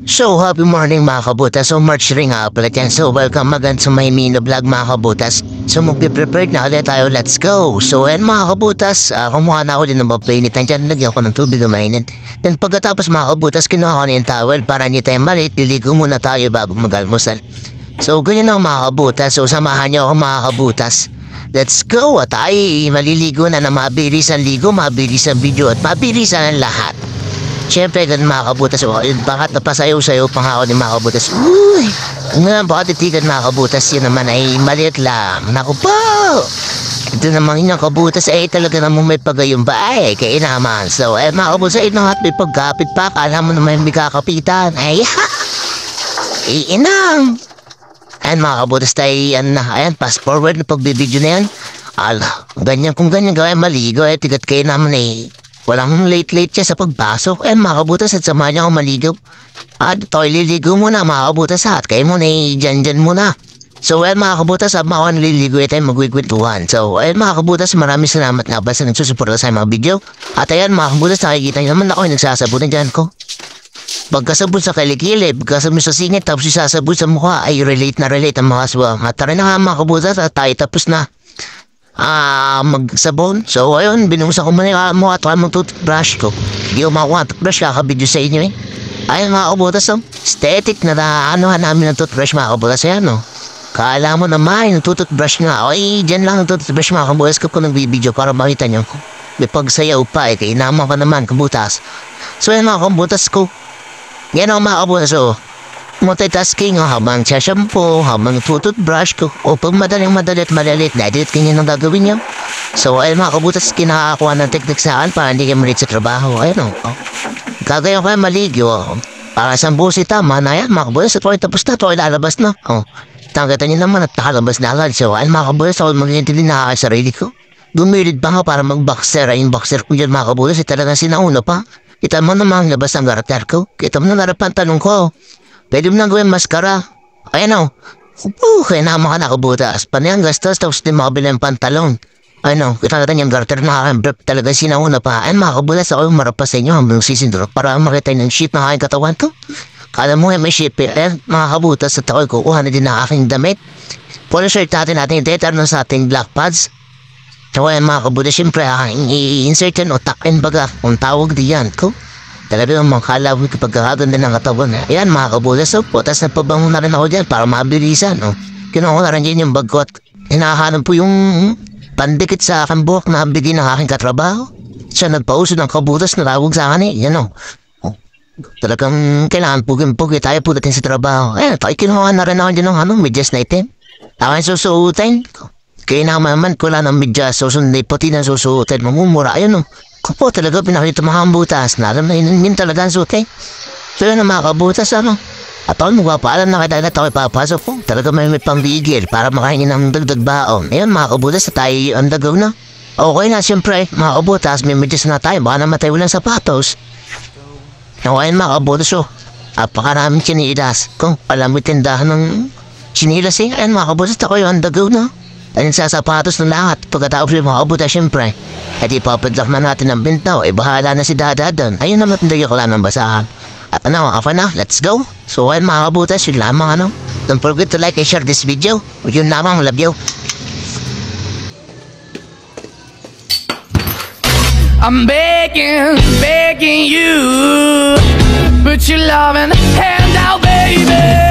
So, happy morning mga kabutas. So, March ring nga pala dyan. So, welcome again sa my mini vlog mga kabutas. So, magpiprepared na ulit tayo. Let's go! So, ayan mga kabutas. Kumuha na ako din ng mapainitan dyan. Lagyan ko ng tubig na mainit. Then, pagkatapos mga kabutas, kinuha ko na yung towel para hindi tayo malit. Liligo muna tayo bago mag-almusal. So, ganyan ang mga kabutas. So, samahan niyo ako mga kabutas. Let's go! At ay, maliligo na mabilis ang ligo, mabilis ang video, at mabilis ang lahat. Siyempre, ganun mga kabutas. Bakit napasayaw-sayaw pa nga ako ni mga kabutas? Uy! Ngayon, bakit titigan mga kabutas? Yun naman ay maliit lang. Naku po! Ito naman yung kabutas ay talaga namang may pagayong ba? Ay, kaya naman. So, mga kabutas ay nahat may pagkapit pa. Kala mo naman may kakapitan. Ay, ha! Iinang! Ayan mga kabutas tayo, ayan, fast forward na pagbibideo na yan. Ala, ganyan kung ganyan gawin maligo tigat kayo naman walang late siya sa pagpasok. Ayan mga kabutas at samahan niya ako maligo. At ito, ililigo muna mga kabutas at kayo muna dyan muna. So ayan mga kabutas, at mga naliligo tayo magwigwituhan. So ayan mga kabutas, maraming salamat nga ba sa nagsusuporta sa mga video. At ayan mga kabutas, nakikita niyo naman ako yung nagsasabon dyan ko. Pagkasabon sa kilikili, pagkasabon sa singit, tapos isasabon sa mukha, ay relate ang mga aswang. At tara na nga mga kabutas at tayo tapos na magsabon. So ayun, binuhusan ko muna yung mukha at mag-toothbrush ko. Hindi ko makuha toothbrush, kakabidyo sa inyo Ayun mga kabutas, aesthetic na anuhan namin ng toothbrush mga kabutas. Ayan Kala mo naman, nagtutoothbrush nga. Ay, dyan lang nagtutoothbrush mga kabutas ko nagbibideo para makita niyo ko. May pagsayaw pa kaya naman ka naman kabutas. So ayun mga kabutas ko. Yan ang mga kabutas multitasking habang shampoo, habang toothbrush ko. O pag madalit, malilit, na-edit ganyan ang gagawin niyo. So ayun mga kabutas, kinakakuha ng technique sa akin para hindi kayo malit sa trabaho. Ayun Gagayon kayo maligyo. Para sa busi tama na yan mga kabutas. Ito ay tapos na, ito ay lalabas na. Tangkatan niyo naman at nakalabas na agad. So ayun mga kabutas, ako mag-intindi na sarili ko. Gumilid pa nga para mag-boxer. Ayun boxer ko dyan mga kabutas, talagang sinauna pa. Kita mo naman labas ang garter ko. Kita mo na narap ang tanong ko. Pwede mo na gawin maskara. Ayan kaya naman ka nakabutas. Panay ang gastos tapos din makabili ang pantalon. Kita natin yung garter na kakambrep talaga sinauna pa. Ayan mga kabutas, ako yung marap pa sa inyo hanggang sisindro para makita yung sheet na aking katawan ko. Kala mo may sheet mga kabutas at ako kukuha na din ng aking damit. Polo shirt natin yung tetanong sa ating black pads. So ayan mga kabutas, siyempre i-insert yan o tuck-in baga kung tawag diyan ko. Talaga yung mga kalawin kapag kakaganda ng katawan. Ayan mga kabutas, putas na pabango na rin ako dyan para mabilisan. Kinuha ko na rin dyan yung bag ko at hinahanap po yung pandikit sa aking buhok na bigay ng aking katrabaho. Siya nagpauso ng kabutas na tawag sa akin Yan talagang kailangan pugin-pugi tayo po dating sa trabaho. Ayan, kinuha na rin ako dyan ng medyas na itim. Akin susuotin ko. Kaya naman ko lang ng medyas, susunod pati na susuotin. Mamumura, ayun Kapo talaga pinakita mga kabutas. Naram na yun talaga ang suti. So yun ang mga kabutas At ako magpapaalam na kita na ito ipapasok po. Talaga may pambigil para makahingi ng dagdag baon. Ayun mga kabutas na tayo ang dagaw na. Okay na siyempre mga kabutas, may medyas na tayo. Baka naman tayo walang sapatos. Ayun mga kabutas napakaraming chinilas. Kung alam mo tindahan ng chinilas ayun mga kabutas, ako yung ang dagaw na. Ayun sa sapatos na lahat. Pagkatapos yung mga kabutas siyempre. At ipapadlock na natin ang bintaw. Bahala na si Dada doon. Ayun naman hindi ko lang ng basahan. At afa na, let's go. So ayun mga kabutas, yun lamang Don't forget to like and share this video. Yun lamang, love you. I'm begging you, put your loving hand out, baby.